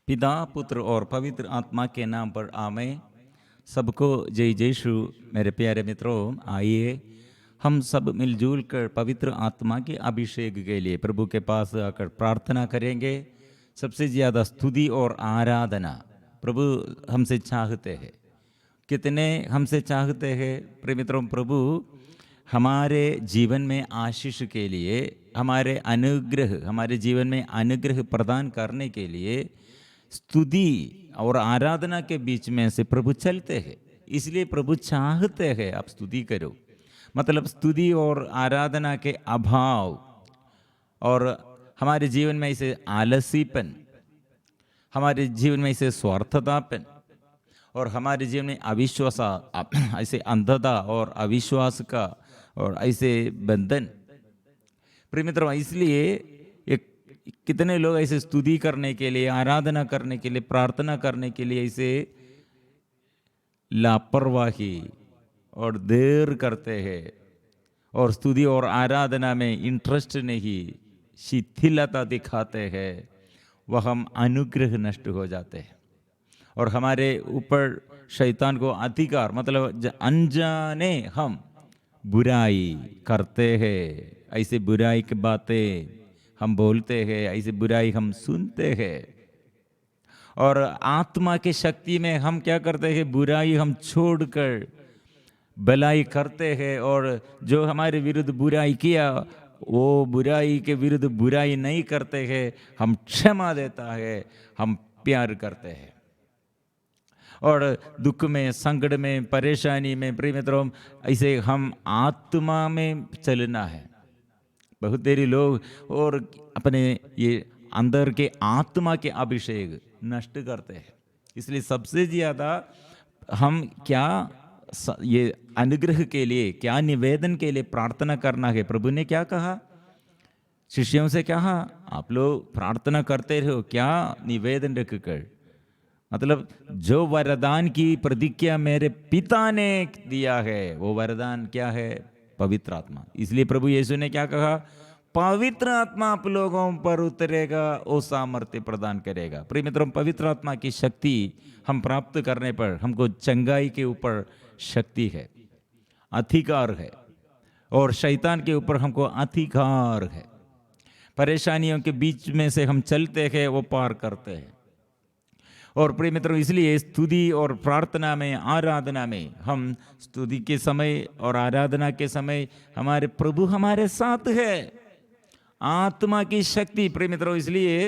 पिता पुत्र और पवित्र आत्मा के नाम पर आमेन। सबको जय यीशु। मेरे प्यारे मित्रों, आइए हम सब मिलजुल कर पवित्र आत्मा के अभिषेक के लिए प्रभु के पास आकर प्रार्थना करेंगे। सबसे ज़्यादा स्तुति और आराधना प्रभु हमसे चाहते हैं। कितने हमसे चाहते हैं प्रिय मित्रों, प्रभु हमारे जीवन में आशीष के लिए, हमारे जीवन में अनुग्रह प्रदान करने के लिए स्तुति और आराधना के बीच में से प्रभु चलते हैं। इसलिए प्रभु चाहते हैं आप स्तुति करो। मतलब स्तुति और आराधना के अभाव और हमारे जीवन में ऐसे आलसीपन, हमारे जीवन में ऐसे स्वार्थतापन और हमारे जीवन में अविश्वास, ऐसे अंधता और अविश्वास का और ऐसे बंधन। प्रिय मित्रों, इसलिए एक कितने लोग ऐसे स्तुति करने के लिए, आराधना करने के लिए, प्रार्थना करने के लिए ऐसे लापरवाही और देर करते हैं और स्तुति और आराधना में इंटरेस्ट नहीं, शिथिलता दिखाते हैं। वह हम अनुग्रह नष्ट हो जाते हैं और हमारे ऊपर शैतान को अधिकार, मतलब अनजाने हम बुराई करते हैं। ऐसे बुराई की बातें हम बोलते हैं, ऐसे बुराई हम सुनते हैं और आत्मा के शक्ति में हम क्या करते हैं, बुराई हम छोड़कर भलाई करते हैं। और जो हमारे विरुद्ध बुराई किया, वो बुराई के विरुद्ध बुराई नहीं करते हैं, हम क्षमा देता है, हम प्यार करते हैं। और दुख में, संकट में, परेशानी में प्रिय मित्रों, ऐसे हम आत्मा में चलना है। बहुत देरी लोग और अपने ये अंदर के आत्मा के अभिषेक नष्ट करते हैं। इसलिए सबसे ज़्यादा हम क्या ये अनुग्रह के लिए, क्या निवेदन के लिए प्रार्थना करना है। प्रभु ने क्या कहा, शिष्यों से कहा, आप लोग प्रार्थना करते रहो, क्या निवेदन रख कर, मतलब जो वरदान की प्रतिज्ञा मेरे पिता ने दिया है, वो वरदान क्या है, पवित्र आत्मा। इसलिए प्रभु यीशु ने क्या कहा, पवित्र आत्मा आप लोगों पर उतरेगा, वो सामर्थ्य प्रदान करेगा। प्रिय मित्रों, पवित्र आत्मा की शक्ति हम प्राप्त करने पर हमको चंगाई के ऊपर शक्ति है, अधिकार है, और शैतान के ऊपर हमको अधिकार है। परेशानियों के बीच में से हम चलते हैं, वो पार करते हैं। और प्रिय मित्रों, इसलिए स्तुति और प्रार्थना में, आराधना में, हम स्तुति के समय और आराधना के समय हमारे प्रभु हमारे साथ है, आत्मा की शक्ति। प्रिय मित्रों, इसलिए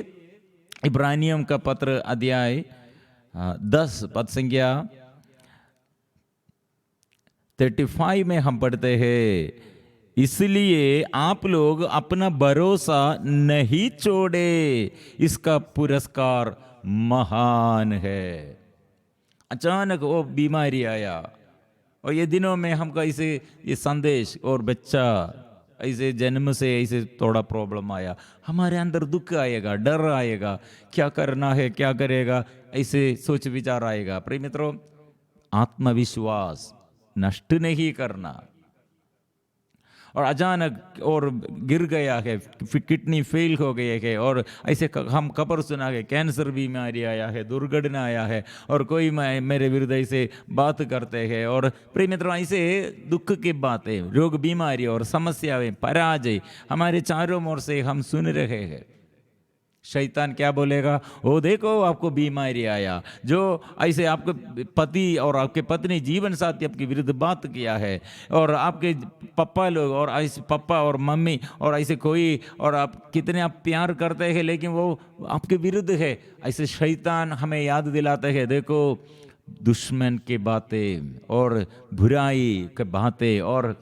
इब्रानियों का पत्र अध्याय 10 पद संख्या 35 में हम पढ़ते हैं, इसलिए आप लोग अपना भरोसा नहीं छोड़े, इसका पुरस्कार महान है। अचानक वो बीमारी आया और ये दिनों में हमको ऐसे ये संदेश, और बच्चा ऐसे जन्म से ऐसे थोड़ा प्रॉब्लम आया, हमारे अंदर दुख आएगा, डर आएगा, क्या करना है, क्या करेगा, ऐसे सोच विचार आएगा। प्रिय मित्रों, आत्मविश्वास नष्ट नहीं करना। और अचानक और गिर गया है, किडनी फेल हो गए है, और ऐसे हम खबर सुना है, कैंसर बीमारी आया है, दुर्घटना आया है, और कोई मेरे विरुद्ध ऐसे बात करते हैं। और प्रिय मित्रों, ऐसे दुख की बातें, रोग, बीमारी और समस्याएं, पराजय हमारे चारों ओर से हम सुन रहे हैं। शैतान क्या बोलेगा, वो देखो आपको बीमारी आया, जो ऐसे आपके पति और आपके पत्नी, जीवन साथी आपके विरुद्ध बात किया है, और आपके पापा लोग और ऐसे पापा और मम्मी और ऐसे कोई, और आप कितने आप प्यार करते हैं लेकिन वो आपके विरुद्ध है। ऐसे शैतान हमें याद दिलाते हैं, देखो दुश्मन के बातें और बुराई के बातें और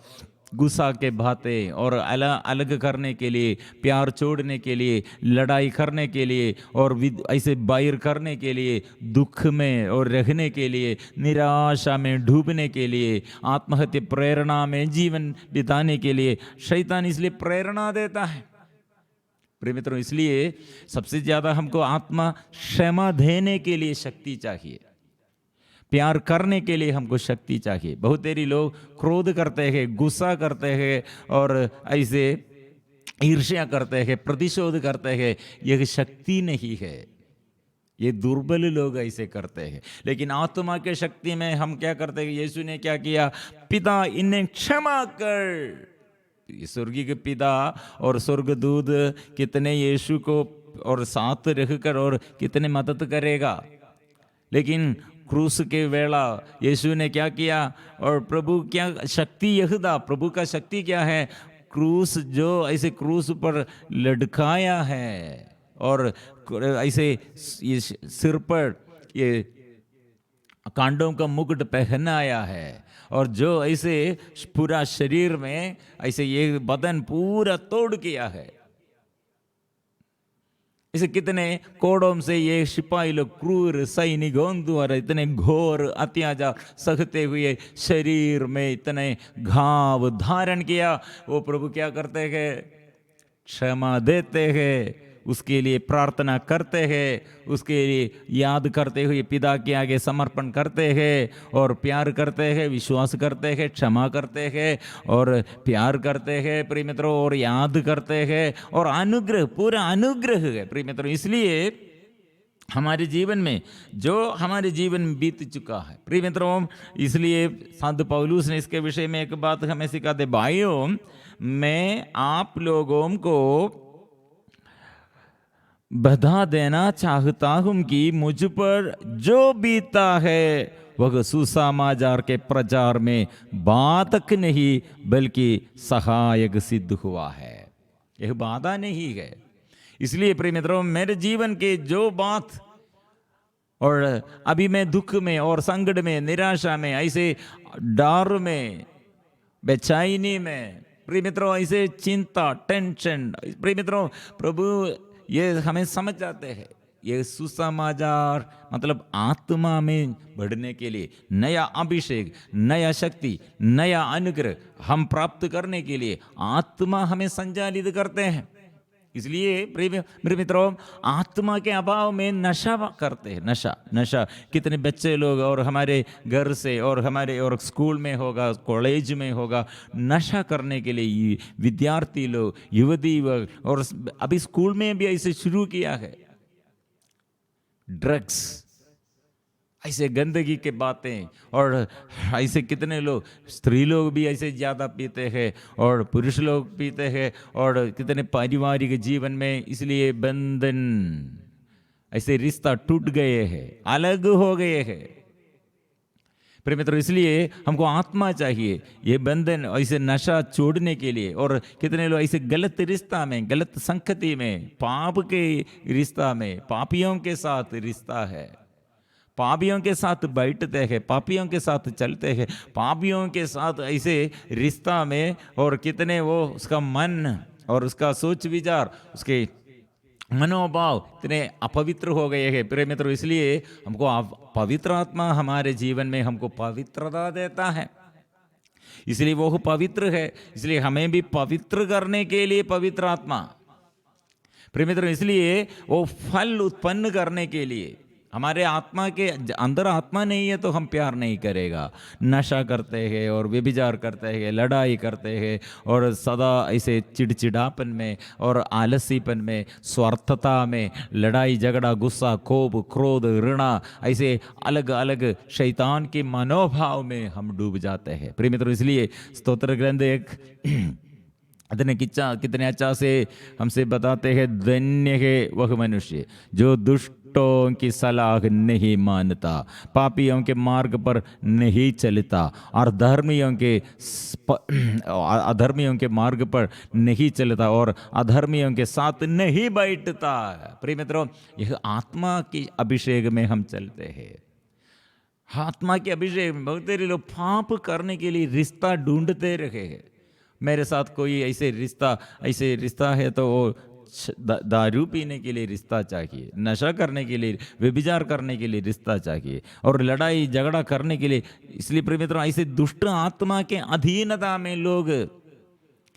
गुस्सा के बातें और अलग करने के लिए, प्यार छोड़ने के लिए, लड़ाई करने के लिए और ऐसे बैर करने के लिए, दुख में और रहने के लिए, निराशा में डूबने के लिए, आत्महत्या प्रेरणा में जीवन बिताने के लिए शैतान इसलिए प्रेरणा देता है। प्रिय मित्रों, इसलिए सबसे ज़्यादा हमको आत्मा क्षमा देने के लिए शक्ति चाहिए, प्यार करने के लिए हमको शक्ति चाहिए। बहुत देरी लोग क्रोध करते हैं, गुस्सा करते हैं और ऐसे ईर्ष्या करते हैं, प्रतिशोध करते हैं, यह शक्ति नहीं है। ये दुर्बल लोग ऐसे करते हैं। लेकिन आत्मा के शक्ति में हम क्या करते हैं? यीशु ने क्या किया? पिता इन्हें क्षमा कर। स्वर्गीय के पिता और स्वर्गदूत कितने यीशु को और साथ रहकर और कितने मदद करेगा। लेकिन क्रूस के वेला यीशु ने क्या किया? और प्रभु क्या शक्ति यहूदा, प्रभु का शक्ति क्या है? क्रूस, जो ऐसे क्रूस पर लटकाया है और ऐसे ये सिर पर ये कांडों का मुकुट पहनाया है, और जो ऐसे पूरा शरीर में ऐसे ये बदन पूरा तोड़ किया है। इसे कितने कोड़ों से ये सिपाही लोग, क्रूर सैनिकों द्वारा इतने घोर अत्याचार सहते हुए शरीर में इतने घाव धारण किया। वो प्रभु क्या करते हैं? क्षमा देते हैं, उसके लिए प्रार्थना करते हैं, उसके लिए याद करते हुए पिता के आगे समर्पण करते हैं और प्यार करते हैं, विश्वास करते हैं, क्षमा करते हैं और प्यार करते हैं प्रिय मित्रों, और याद करते हैं, और अनुग्रह, पूरा अनुग्रह है प्रिय मित्रों। इसलिए हमारे जीवन में जो हमारे जीवन में बीत चुका है प्रिय मित्रों, इसलिए संत पौलुस ने इसके विषय में एक बात हमें सिखाते, भाइयों मैं आप लोगों को बता देना चाहता हूं कि मुझ पर जो बीता है वह सुसमाचार के प्रचार में बाधक नहीं बल्कि सहायक सिद्ध हुआ है। यह बाधा नहीं है। इसलिए प्रिय मित्रों, मेरे जीवन के जो बात, और अभी मैं दुख में और संकट में, निराशा में, ऐसे डर में, बेचैनी में प्रिय मित्रों, ऐसे चिंता, टेंशन, प्रिय मित्रों प्रभु ये हमें समझ जाते हैं। ये सुसमाचार मतलब आत्मा में बढ़ने के लिए नया अभिषेक, नया शक्ति, नया अनुग्रह हम प्राप्त करने के लिए आत्मा हमें संचालित करते हैं। इसलिए मेरे मित्रों, आत्मा के अभाव में नशा करते हैं। नशा कितने बच्चे लोग और हमारे घर से और हमारे और स्कूल में होगा, कॉलेज में होगा, नशा करने के लिए विद्यार्थी लोग, युवती वर्ग, और अभी स्कूल में भी ऐसे शुरू किया है। ड्रग्स, ऐसे गंदगी के बातें, और ऐसे कितने लोग, स्त्री लोग भी ऐसे ज़्यादा पीते हैं और पुरुष लोग पीते हैं, और कितने पारिवारिक जीवन में इसलिए बंधन, ऐसे रिश्ता टूट गए हैं, अलग हो गए हैं प्रिय मित्रों। इसलिए हमको आत्मा चाहिए ये बंधन, ऐसे नशा छोड़ने के लिए। और कितने लोग ऐसे गलत रिश्ता में, गलत संगति में, पाप के रिश्ता में, पापियों के साथ रिश्ता है, पापियों के साथ बैठते हैं, पापियों के साथ चलते हैं, पापियों के साथ ऐसे रिश्ता में, और कितने वो उसका मन और उसका सोच विचार, उसके मनोभाव इतने अपवित्र हो गए हैं प्रिय मित्रों। इसलिए हमको पवित्र आत्मा हमारे जीवन में हमको पवित्रता देता है, इसलिए वो पवित्र है, इसलिए हमें भी पवित्र करने के लिए पवित्र आत्मा प्रिय मित्रों। इसलिए वो फल उत्पन्न करने के लिए, हमारे आत्मा के अंदर आत्मा नहीं है तो हम प्यार नहीं करेगा। नशा करते हैं और व्यभिचार करते हैं, लड़ाई करते हैं, और सदा ऐसे चिड़चिड़ापन में और आलसीपन में, स्वार्थता में, लड़ाई झगड़ा, गुस्सा, कोप, क्रोध, घृणा, ऐसे अलग अलग शैतान के मनोभाव में हम डूब जाते हैं प्रिय मित्रों। इसलिए स्तोत्र ग्रंथ एक कितने अच्छा से हमसे बताते हैं, धन्य है वह मनुष्य जो दुष्टों की सलाह नहीं मानता, पापियों के मार्ग पर नहीं चलता, और अधर्मियों के मार्ग पर नहीं चलता, और अधर्मियों के साथ नहीं बैठता। प्रिय मित्रों, यह आत्मा की अभिषेक में हम चलते हैं। आत्मा के अभिषेक में बहुत सारे लोग पाप करने के लिए रिश्ता ढूंढते रहे हैं। मेरे साथ कोई ऐसे रिश्ता है तो वो दारू पीने के लिए रिश्ता चाहिए, नशा करने के लिए, व्यभिचार करने के लिए रिश्ता चाहिए, और लड़ाई झगड़ा करने के लिए। इसलिए प्रिय मित्रों, ऐसे दुष्ट आत्मा के अधीनता में लोग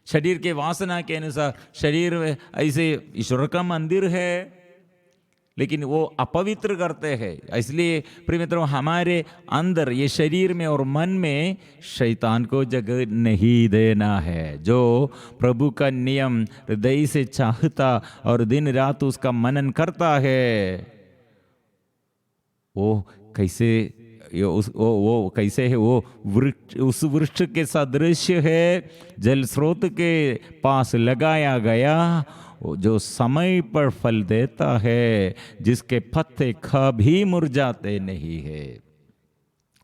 शरीर के वासना के अनुसार, शरीर में ऐसे ईश्वर का मंदिर है लेकिन वो अपवित्र करते हैं। इसलिए प्रिय मित्रों, हमारे अंदर ये शरीर में और मन में शैतान को जगह नहीं देना है। जो प्रभु का नियम हृदय से चाहता और दिन रात उसका मनन करता है, वो कैसे वो कैसे है, वो वृक्ष उस वृक्ष के सदृश है, जल स्रोत के पास लगाया गया, वो जो समय पर फल देता है, जिसके पत्ते कभी मुरझाते नहीं है।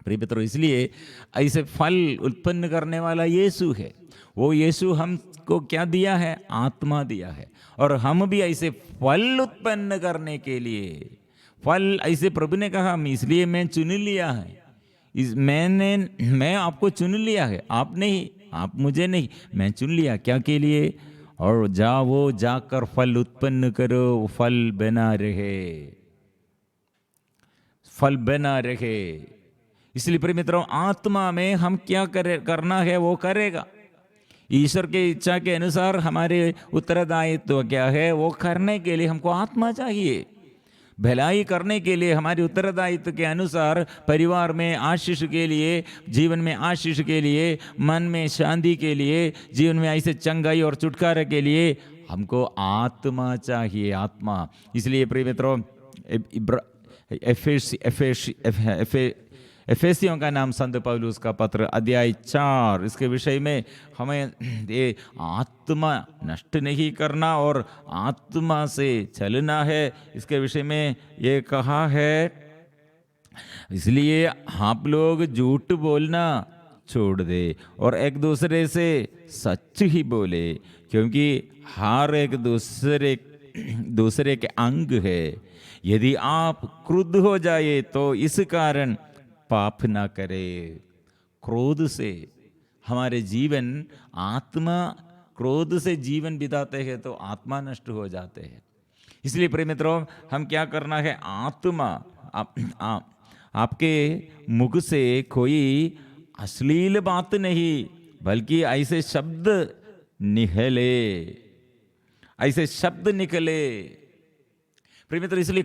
प्रिय मित्रों, इसलिए ऐसे फल उत्पन्न करने वाला यीशु है। वो यीशु हमको क्या दिया है? आत्मा दिया है। और हम भी ऐसे फल उत्पन्न करने के लिए, फल ऐसे प्रभु ने कहा, इसलिए मैं चुन लिया है, मैं आपको चुन लिया है, आप नहीं, आप मुझे नहीं, मैं चुन लिया। क्या के लिए? और जाकर फल उत्पन्न करो, फल बना रहे, फल बना रहे। इसलिए प्रिय मित्रों, आत्मा में हम क्या करना है वो करेगा। ईश्वर की इच्छा के अनुसार हमारे उत्तरदायित्व क्या है वो करने के लिए हमको आत्मा चाहिए। भलाई करने के लिए हमारे उत्तरदायित्व के अनुसार परिवार में आशीष के लिए, जीवन में आशीष के लिए, मन में शांति के लिए, जीवन में ऐसे चंगाई और छुटकारा के लिए हमको आत्मा चाहिए, आत्मा। इसलिए प्रिय मित्रों, एफेसियों का नाम संत पौलुस का पत्र अध्याय 4, इसके विषय में हमें ये आत्मा नष्ट नहीं करना और आत्मा से चलना है, इसके विषय में ये कहा है। इसलिए आप लोग झूठ बोलना छोड़ दे और एक दूसरे से सच ही बोले, क्योंकि हर एक दूसरे के अंग है। यदि आप क्रुद्ध हो जाए तो इस कारण पाप ना करे। क्रोध से हमारे जीवन, आत्मा क्रोध से जीवन बिताते हैं तो आत्मा नष्ट हो जाते हैं। इसलिए प्रिय मित्रों, हम क्या करना है? आत्मा आपके मुख से कोई अश्लील बात नहीं, बल्कि ऐसे शब्द निकले, ऐसे शब्द निकले। प्रिय मित्रों, इसलिए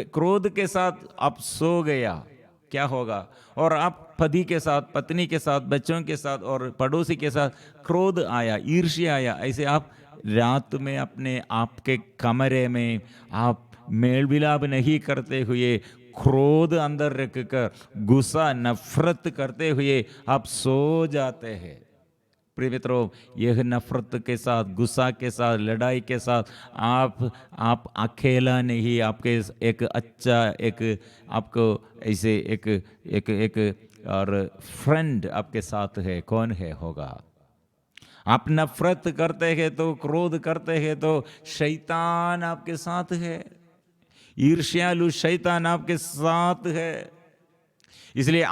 क्रोध के साथ आप सो गया, क्या होगा? और आप पति के साथ, पत्नी के साथ, बच्चों के साथ और पड़ोसी के साथ क्रोध आया, ईर्ष्या आया, ऐसे आप रात में अपने आपके कमरे में आप मेल मिलाप नहीं करते हुए, क्रोध अंदर रखकर, गुस्सा, नफरत करते हुए आप सो जाते हैं। प्रिय मित्रों, यह नफरत के साथ, गुस्सा के साथ, लड़ाई के साथ आप अकेला नहीं, आपके एक अच्छा, एक आपको ऐसे एक और फ्रेंड आपके साथ है। कौन है? होगा। आप नफरत करते हैं तो, क्रोध करते हैं तो शैतान आपके साथ है, ईर्ष्यालु शैतान आपके साथ है। इसलिए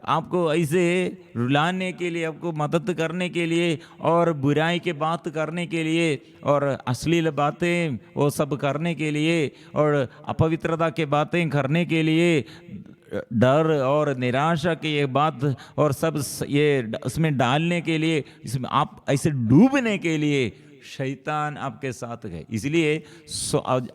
आपको ऐसे रुलाने के लिए, आपको मदद करने के लिए और बुराई के बात करने के लिए और अश्लील बातें वो सब करने के लिए और अपवित्रता के बातें करने के लिए, डर और निराशा की ये बात और सब ये उसमें डालने के लिए, इसमें आप ऐसे डूबने के लिए शैतान आपके साथ है। इसलिए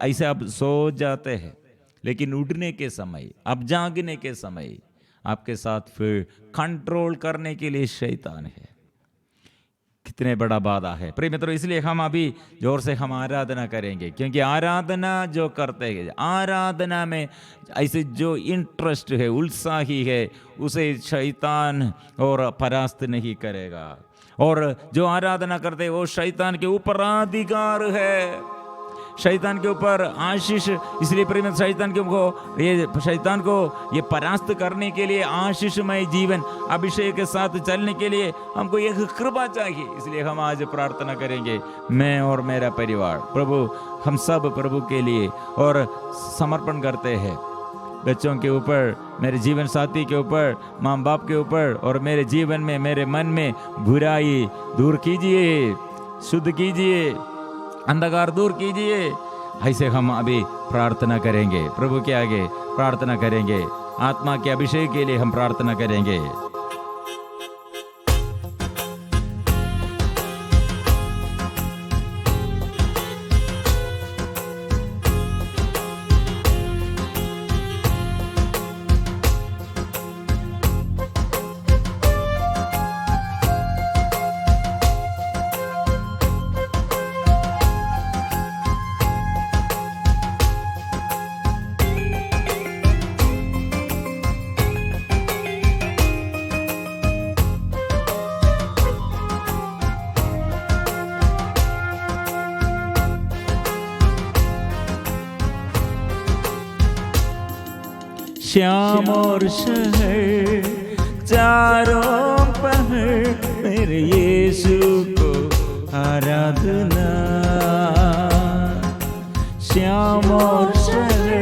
ऐसे आप सो जाते हैं, लेकिन उठने के समय, अब जागने के समय आपके साथ फिर कंट्रोल करने के लिए शैतान है। कितने बड़ा वादा है प्रिय मित्रों। इसलिए हम अभी जोर से हम आराधना करेंगे, क्योंकि आराधना जो करते हैं, आराधना में ऐसे जो इंटरेस्ट है, उत्साही है, उसे शैतान और परास्त नहीं करेगा। और जो आराधना करते हैं वो शैतान के ऊपर अधिकार है, शैतान के ऊपर आशीष। इसलिए प्रेम, शैतान को ये परास्त करने के लिए, आशीषमय जीवन अभिषेक के साथ चलने के लिए हमको एक कृपा चाहिए। इसलिए हम आज प्रार्थना करेंगे, मैं और मेरा परिवार, प्रभु हम सब प्रभु के लिए और समर्पण करते हैं। बच्चों के ऊपर, मेरे जीवन साथी के ऊपर, माँ बाप के ऊपर और मेरे जीवन में, मेरे मन में बुराई दूर कीजिए, शुद्ध कीजिए, अंधकार दूर कीजिए। ऐसे हम अभी प्रार्थना करेंगे, प्रभु के आगे प्रार्थना करेंगे, आत्मा के अभिषेक के लिए हम प्रार्थना करेंगे। श्याम और शहर चारों पहर मेरे यीशु को आराधना। श्याम और शहर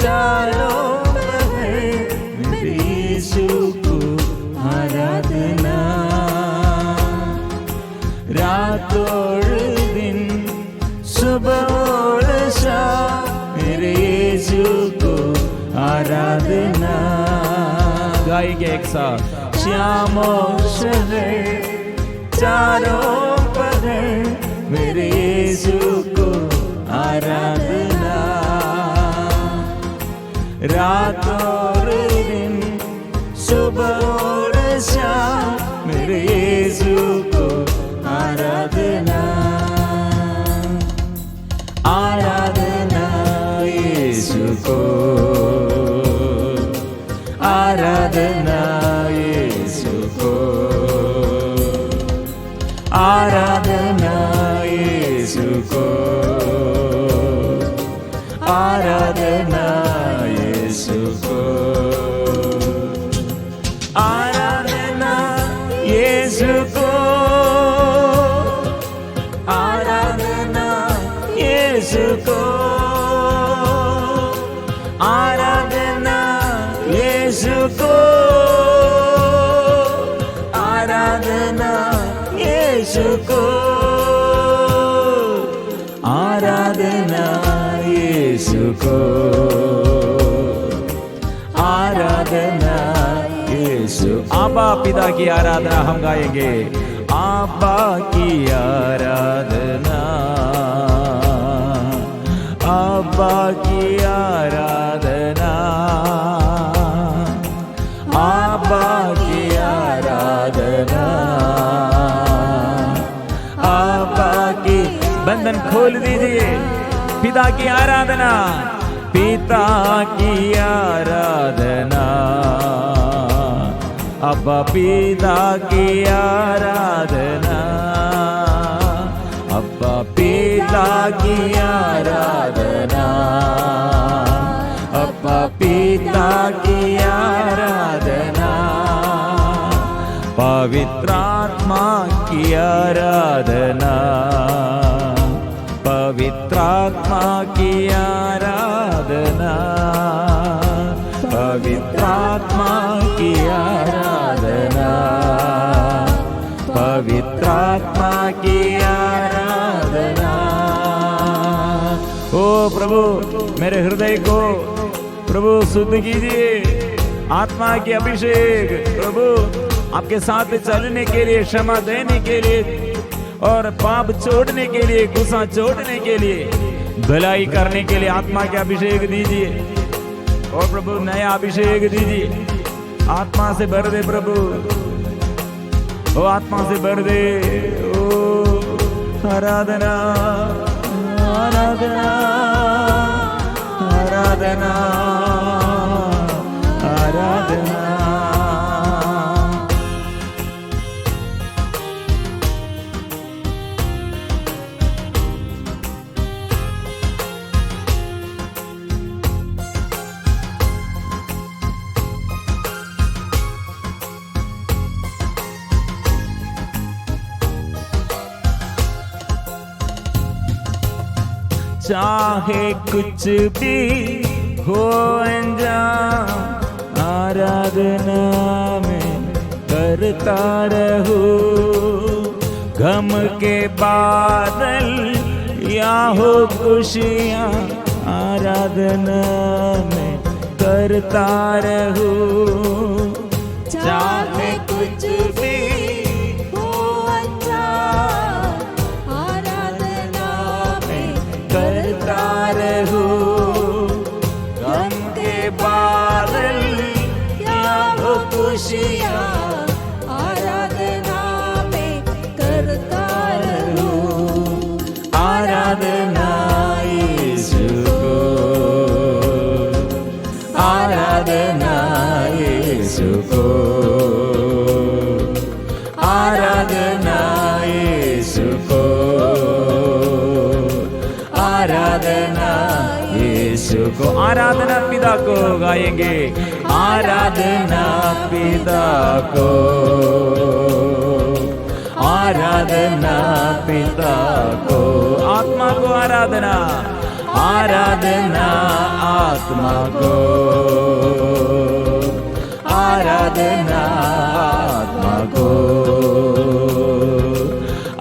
चारों पहर मेरे यीशु को आराधना। रात और दिन सुबह और शाम मेरे यीशु को आराधना। गाएंगे एक साथ। श्याम और शहर चारों पहर मेरे यीशु को आराधना। रात और दिन सुबह और शाम मेरे यीशु को आराधना। आराधना यीशु को, आराधना यीशु को, आराधना यीशु को, आराधना यीशु को, आराधना यीशु को, आराधना यीशु को, आराधना यीशु को, आराधना यीशु को, आराधना यीशु को, आराधना यीशु। आबा पिता की आराधना हम गाएंगे। आबा की आराधना, आबा की आराधना, आबा की आराधना, आबा की। बंधन खोल दीजिए। पिता की आराधना, पिता की आराधना, अब्बा पिता की आराधना, अब्बा पिता की आराधना, अब्बा पिता की आराधना, पवित्र आत्मा की आराधना, पवित्र आत्मा की आराधना, पवित्र आत्मा की आराधना, पवित्र आत्मा की आराधना। ओ प्रभु मेरे हृदय को प्रभु शुद्ध कीजिए। आत्मा के अभिषेक प्रभु आपके साथ चलने के लिए, क्षमा देने के लिए और पाप छोड़ने के लिए, गुस्सा छोड़ने के लिए, भलाई करने के लिए आत्मा के अभिषेक दीजिए। और प्रभु नया अभिषेक दीजिए। आत्मा से भर दे प्रभु, ओ आत्मा से भर दे। ओ आराधना, आराधना, आराधना, आराधना। चाहे कुछ भी हो अंजाम, आराधना में करता रहूं। गम के बादल या हो खुशियाँ, आराधना में करता रहूं। चाहे कुछ भी गम के बादल या हो खुशियाँ, आराधना में करता रहूं। आराधना यीशु को, आराधना यीशु को, आराधना यीशु को, आराधना यीशु को। आराधना पिता को गाएंगे, आराधना पिता को, आराधना पिता को। आत्मा को आराधना, आराधना आत्मा को, आराधना आत्मा को,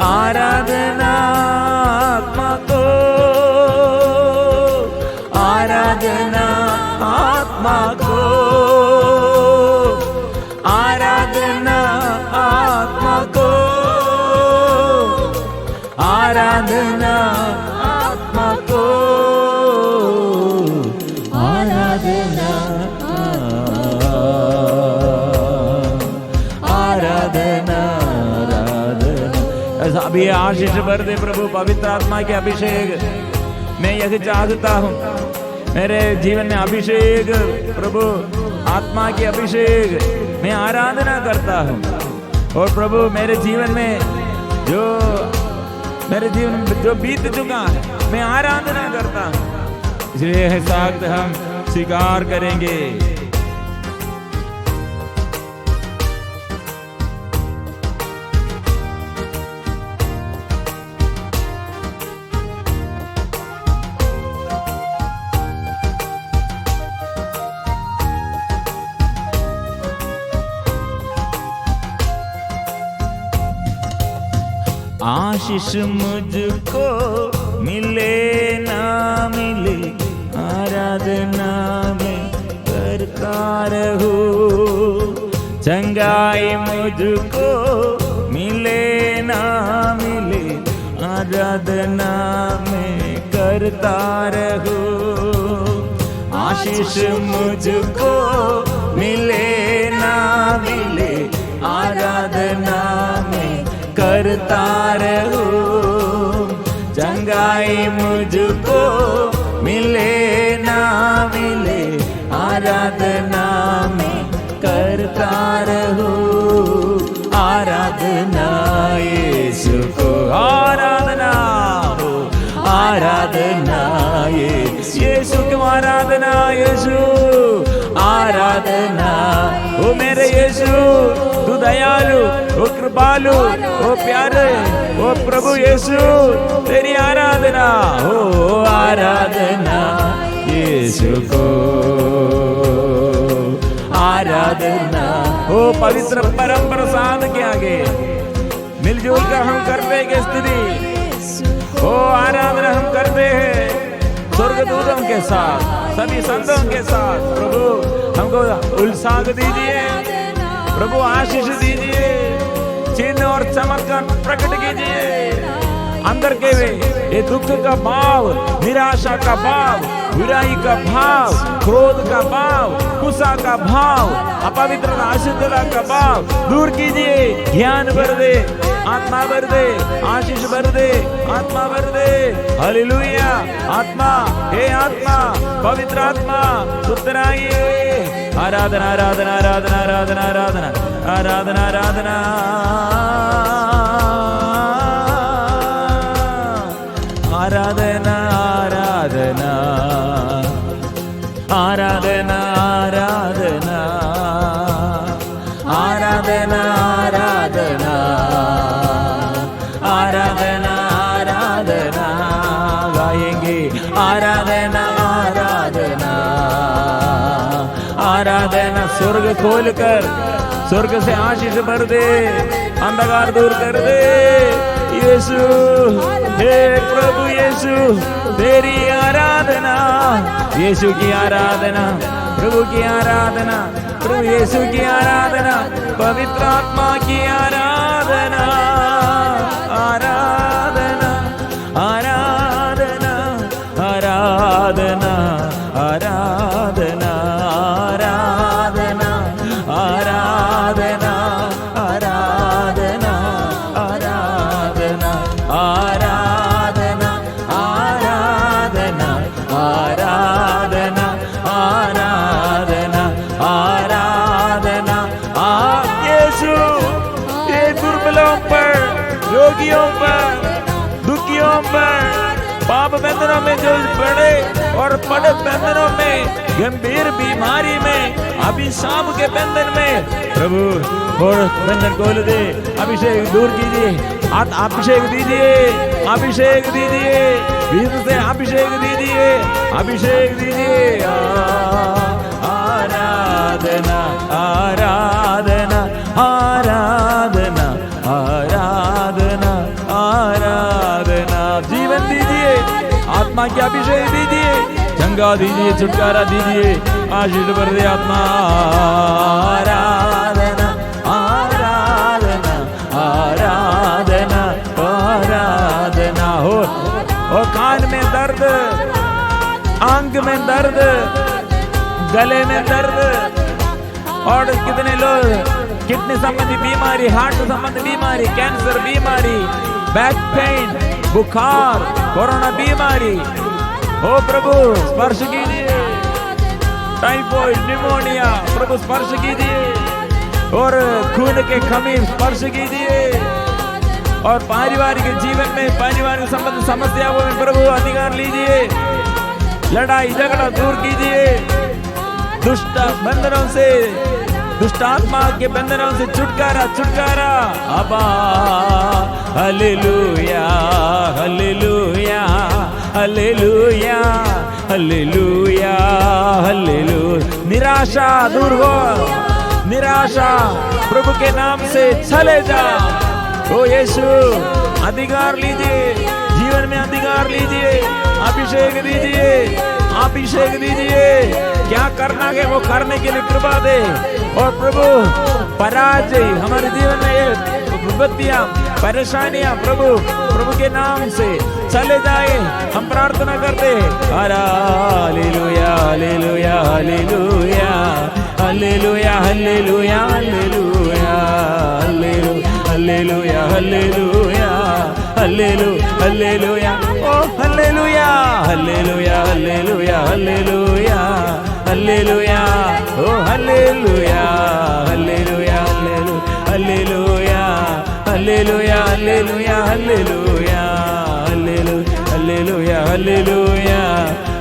आराधना आत्मा को, आराधना आत्मा को, आराधना आत्मा को, आराधना आत्मा को, आराधना आराधना आराधना। अभी आशीष भर दे प्रभु, पवित्र आत्मा के अभिषेक। मैं यही चाहता हूँ, मेरे जीवन में अभिषेक प्रभु, आत्मा की अभिषेक। मैं आराधना करता हूँ, और प्रभु मेरे जीवन में जो बीत चुका है, मैं आराधना करता हूँ। इसलिए यह साथ हम स्वीकार करेंगे। आशीष मुझको मिले ना मिले, आराधना में करता रहूं। चंगाई मुझको मिले ना मिले, आराधना में करता रहूं। आशीष मुझको मिले ना मिले, आराधना में करता रहूं। चंगाई मुझको मिले ना मिले, आराधना में करता रहूं। आराधना यीशु को, आराधना हो, आराधना यीशु को, आराधना यीशु, आराधना ओ मेरे यीशु। तू दयालु, ओ कृपालु, ओ प्यारे, ओ प्रभु यीशु, तेरी आराधना हो, आराधना यीशु को, आराधना हो। पवित्र परम प्रसाद के आगे मिलजुल कर हम करते हैं स्तुति, ओ आराधना हम करते हैं स्वर्गदूतों के साथ, सभी संतों के साथ। प्रभु हमको उल्लास दीजिए, प्रभु आशीष दीजिए, चिन्ह और चमत्कार प्रकट कीजिए। अंदर के वे ये दुख का भाव, निराशा का भाव, बुराई का भाव, क्रोध का भाव, गुस्सा का भाव, अपवित्रता अशुद्धता का भाव दूर कीजिए। ज्ञान भर दे, आत्मा भर दे, आशीष भर दे, आत्मा भर दे। हालेलुया। आत्मा, हे आत्मा, पवित्र आत्मा उतराइए। आराधना आराधना आराधना आराधना आराधना आराधना आराधना आराधना आराधना आराधना आराधना आराधना आराधना आराधना आराधना गाएंगे। आराधना आराधना आराधना। स्वर्ग खोलकर स्वर्ग से आशीष भर दे, अंधकार दूर कर दे। यीशु, हे प्रभु यीशु, तेरी आराधना, यीशु की आराधना, प्रभु की आराधना, प्रभु यीशु की आराधना, पवित्र आत्मा की आराधना, आराधना आराधना आराधना आराधना आराधना आराधना आराधना आराधना आराधना आराधना आराधना आराधना आराधना। यीशु, ये दुर्बलों पर, रोगियों पर, दुखियों पर, पाप बंधनों में जो पड़े और बड़े बंधनों में, गंभीर बीमारी में, अभिशाप के बंधन में प्रभु और बंधन खोल दे। अभिषेक दूर कीजिए, अभिषेक दीजिए, अभिषेक दीजिए, बीच से अभिषेक दीजिए, अभिषेक दीजिए। आराधना आराधना आराधना आराधना आराधना। जीवन दीजिए, आत्मा की अभिषेक दीजिए, चंगा दीजिए, छुटकारा दीजिए, आशीष भर दे आत्मा। आराधना आराधना आराधना आराधना। हो कान में दर्द, आंख में दर्द, गले में दर्द, और कितने लोग किडनी संबंधी बीमारी, हार्ट संबंधी बीमारी, कैंसर बीमारी, बैक पेन, बुखार, कोरोना बीमारी, ओ प्रभु स्पर्श कीजिए। टाइफॉइड, निमोनिया, प्रभु स्पर्श कीजिए, और खून के कमी स्पर्श कीजिए, और पारिवारिक जीवन में पारिवारिक संबंध समस्याओं में प्रभु अधिकार लीजिए। लड़ाई झगड़ा दूर कीजिए, दुष्ट बंधनों से, दुष्ट आत्मा के बंधनों से छुटकारा छुटकारा। अबा hallelujah hallelujah hallelujah hallelujah hallelujah. निराशा दूर हो, निराशा प्रभु के नाम से चले जा। ओ यीशु अधिकार लीजिए, जीवन में अधिकार लीजिए, अभिषेक दीजिए, अभिषेक दीजिए। क्या करना है वो करने के लिए कृपा दे। और प्रभु पराजय हमारे जीवन में ये विपत्तियां, परेशानियां प्रभु के नाम से चले जाए, हम प्रार्थना करते हैं। Hallelujah hallelujah hallelujah hallelujah hallelujah hallelujah hallelujah hallelujah hallelujah ओ hallelujah hallelujah hallelujah hallelujah hallelujah ओ hallelujah hallelujah hallelujah hallelujah hallelujah hallelujah hallelujah hallelujah hallelujah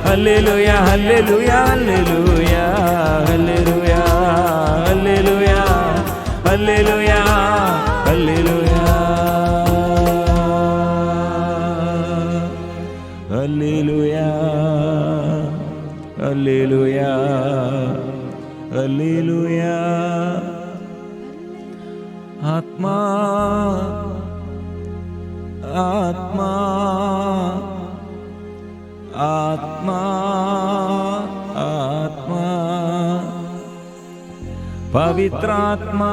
hallelujah hallelujah hallelujah hallelujah hallelujah hallelujah hallelujah hallelujah hallelujah. आत्मा आत्मा आत्मा आत्मा पवित्र आत्मा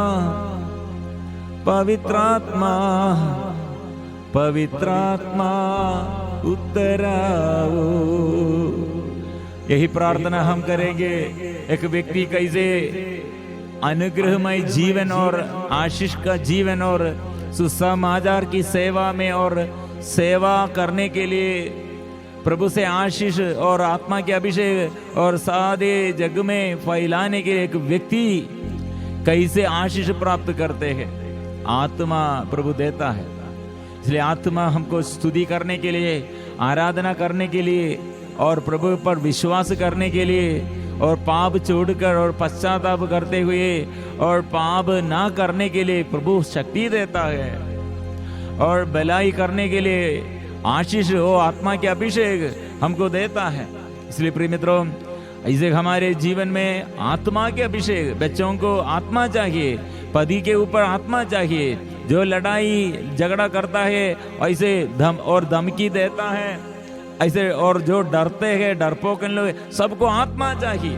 पवित्र आत्मा पवित्र आत्मा उत्तर आओ। यही प्रार्थना हम करेंगे। एक व्यक्ति कैसे अनुग्रहमय जीवन और आशीष का जीवन और सुसमाचार की सेवा में और सेवा करने के लिए प्रभु से आशीष और आत्मा के अभिषेक और सादे जग में फैलाने के लिए एक व्यक्ति कैसे आशीष प्राप्त करते हैं। आत्मा प्रभु देता है, इसलिए आत्मा हमको स्तुति करने के लिए, आराधना करने के लिए और प्रभु पर विश्वास करने के लिए और पाप छोड़कर और पश्चाताप करते हुए और पाप ना करने के लिए प्रभु शक्ति देता है और भलाई करने के लिए आशीष हो आत्मा के अभिषेक हमको देता है। इसलिए प्रिय मित्रों, ऐसे हमारे जीवन में आत्मा के अभिषेक, बच्चों को आत्मा चाहिए, पति के ऊपर आत्मा चाहिए। जो लड़ाई झगड़ा करता है ऐसे धमकी देता है ऐसे, और जो डरते हैं डरपोक लोग, सबको आत्मा चाहिए।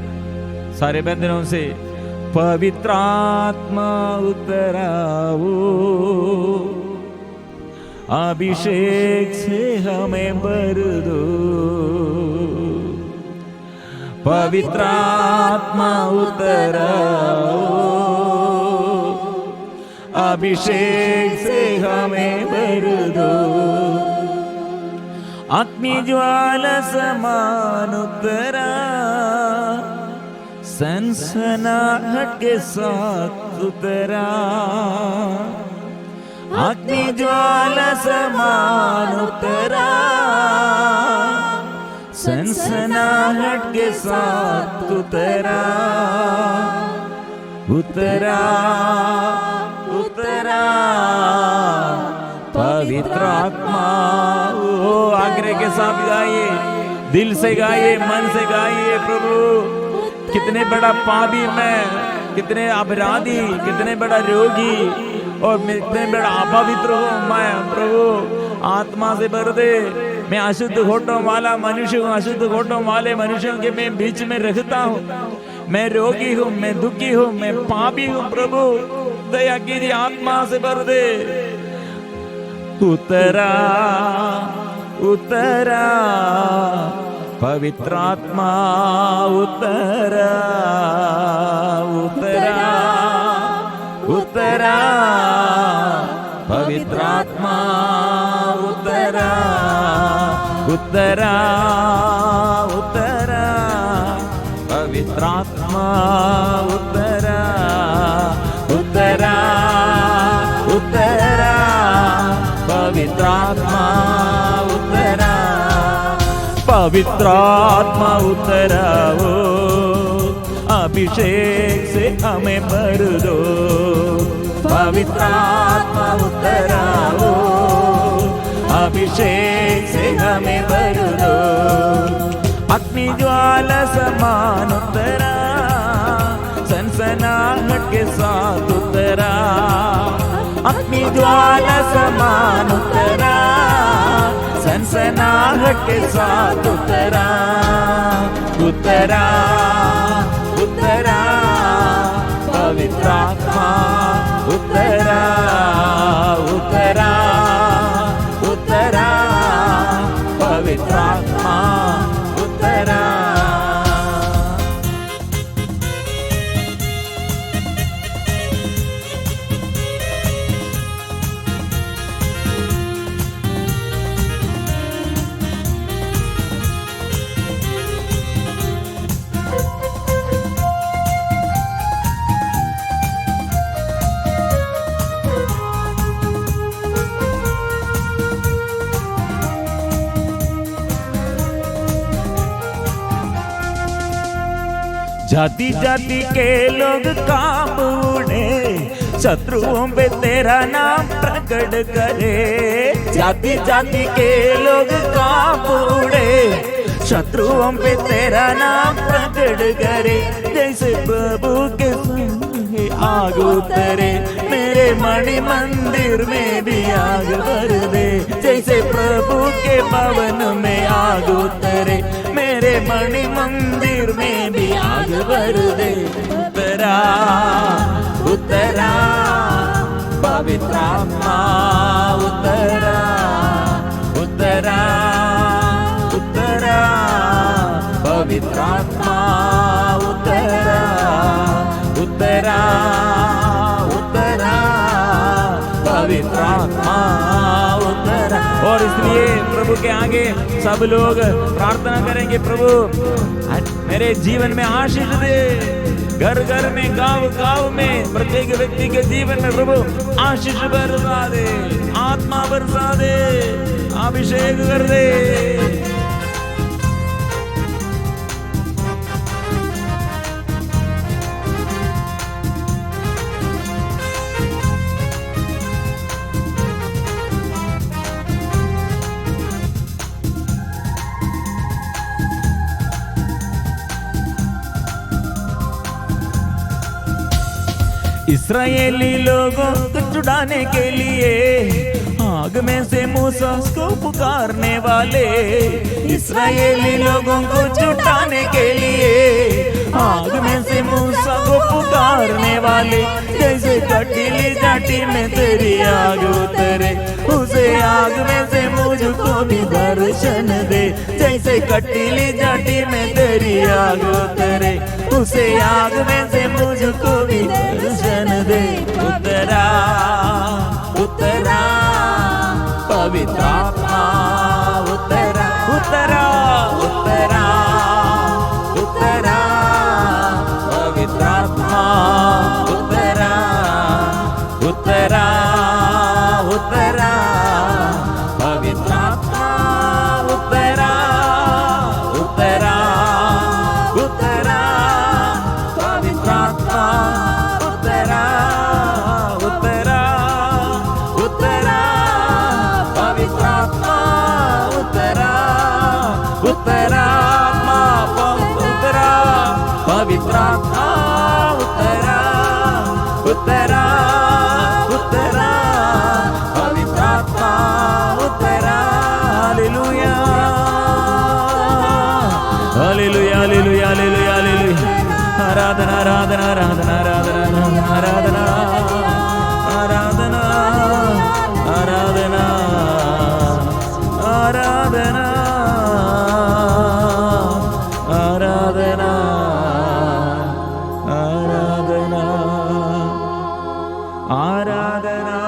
सारे बंधनों से पवित्र आत्मा उतराओ, अभिषेक से हमें भर दो। पवित्र आत्मा उतराओ, अभिषेक से हमें भर दो। अग्नि ज्वाला समान उतरा, सनसनाहट के साथ उतरा। अग्नि ज्वाला समान उतरा, सनसनाहट के साथ उतरा उतरा उतरा पवित्र आत्मा। ओ आग्रह के साथ गाइए, दिल से गाइए, मन से गाइए। प्रभु कितने बड़ा पापी मैं, कितने अपराधी, कितने बड़ा रोगी और मैं कितने बड़ा अपवित्र हूँ मैं। प्रभु आत्मा से भर दे। मैं अशुद्ध होठों वाला मनुष्य हूँ, अशुद्ध होठों वाले मनुष्यों के मैं बीच में रहता हूँ। मैं रोगी हूँ, मैं दुखी हूँ, मैं पापी हूँ। प्रभु दया कीजिए, आत्मा से भर दे। उतरा उतरा पवित्र आत्मा उतरा उतरा उतरा पवित्र आत्मा उतरा उतरा उतरा पवित्र आत्मा उतरा उतरा उतरा पवित्र आत्मा उतरा पवित्र आत्मा उतरा हो, अभिषेक से हमें भर दो। पवित्र आत्मा उतरा हो, अभिषेक से हमें भर दो। अग्नि ज्वाला समान उतरा, सनसनाहट के साथ उतरा। अग्नि ज्वाला समान उतरा, सनसनाहट के साथ उतरा उतरा उतरा पवित्र आत्मा उतरा उतरा उतरा पवित्र आत्मा उतरा। जाति जाति के लोग कांप उड़े, शत्रुओं पे तेरा नाम प्रकट करे। जाति जाति के लोग कांप उड़े, शत्रुओं पे तेरा नाम प्रकट करे। जैसे प्रभु के संग आग उतरे, मेरे मणि मंदिर में भी आग भर दे। जैसे प्रभु के भवन में आग उतरे, मेरे मणि मंदिर में भी आग भर दे। उतरा उतरा पवित्र आत्मा उतरा उतरा उतरा पवित्र आत्मा उतरा उतरा उतरा पवित्र आत्मा उतरा। और इसलिए प्रभु के आगे सब लोग प्रार्थना करेंगे, प्रभु मेरे जीवन में आशीष दे। घर घर में, गांव गांव में, प्रत्येक व्यक्ति के जीवन में प्रभु आशीष बरसा दे, आत्मा बरसा दे, अभिषेक कर दे। इस्राएली लोगों को छुड़ाने के लिए आग में से मूसा को पुकारने वाले। इस्राएली लोगों को छुड़ाने के लिए आग में से मूसा को पुकारने वाले। जैसे कटीली जाटी में तेरी आग उतरे, उसे आग में से मुझको भी दर्शन दे। जैसे कटीली जाटी में तेरी आग उतरे, उसे आग में से मुझको भी दर्शन दे। उतरा उतरा पवित्र आत्मा उतरा उतरा उतरा उतरा पवित्र आत्मा उतरा उतरा उतरा पवित्र आत्मा उतरा हालेलुया हालेलुया हालेलुया हालेलुया आराधना आराधना आराधना आराधना आराधना आराधना आराधना आराधना आराधना आराधना आराधना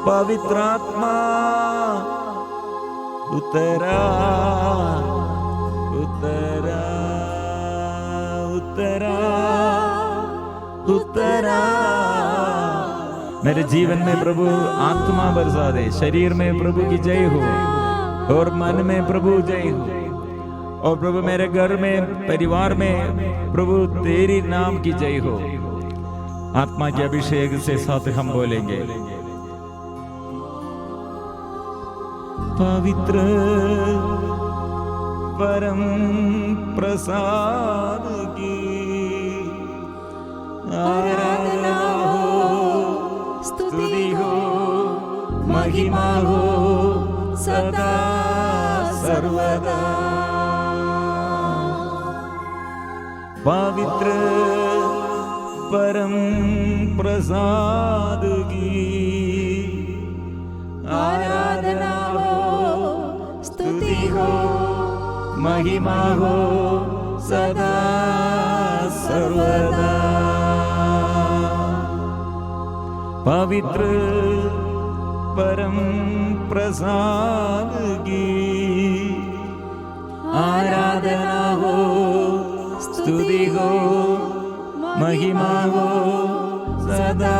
पवित्रात्मा उतरा उतरा उतरा उतरा मेरे जीवन में प्रभु आत्मा बरसा दे। शरीर में प्रभु की जय हो और मन में प्रभु जय हो। और प्रभु मेरे घर में परिवार में प्रभु तेरी नाम की जय हो। आत्मा के अभिषेक से साथ हम बोलेंगे पवित्र परम प्रसाद की आराधना हो, स्तुति हो, महिमा हो सदा सर्वदा। पवित्र परम प्रसाद की आराधना हो, स्तुति हो, महिमा हो सदा सर्वदा। पवित्र परम प्रसाद की आराधना हो, स्तुति हो, महिमा हो सदा